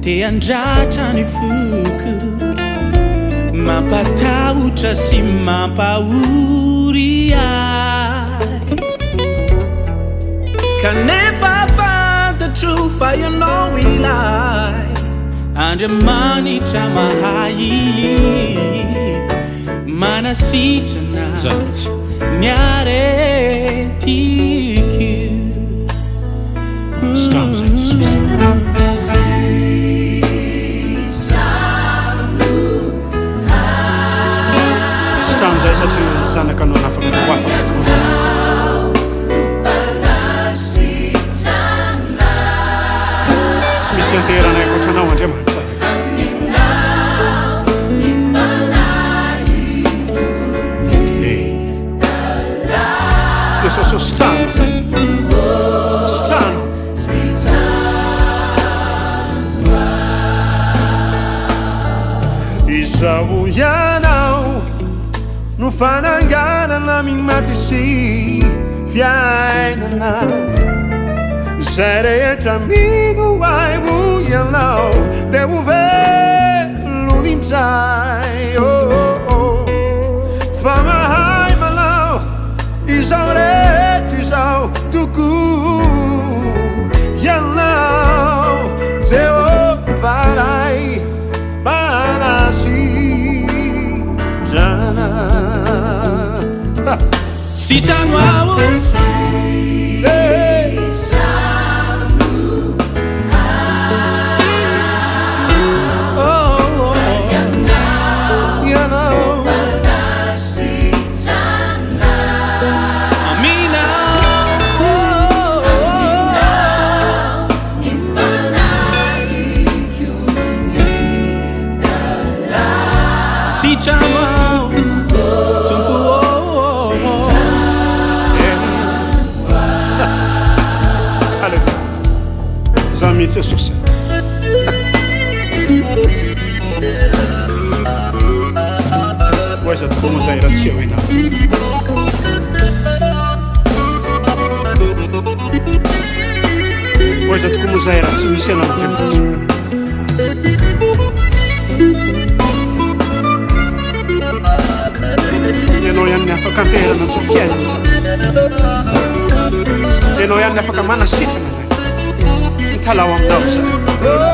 te andratra ny foko mampatahotra sy mampahory ahy kanefa fantatro fa ianao ilay Andriamanitra mahay manasitrana ny aretiky Zay satria zanaka anao nafaka toafaka tokoa tsy misy anterana ankoatranao Andriamanitra Jesosy sitrano izaho ianao no fananganana mimaty sy fiainana zay rehetra mino ahy ho ianao dia ho velony indray fa mahay manao izaho rehetra izaho tokoa ianao Jehovah ray manasitrana Sitrano ao Sitrano tunku Hallelujah Zami Jesus Waiza tukumu za Ratelo ina Waiza tukumu za Ratelo misena mjembaji Ianao ihany afaka anterana ny fiainana ianao ihany afaka manasitrana ny talao aminao zay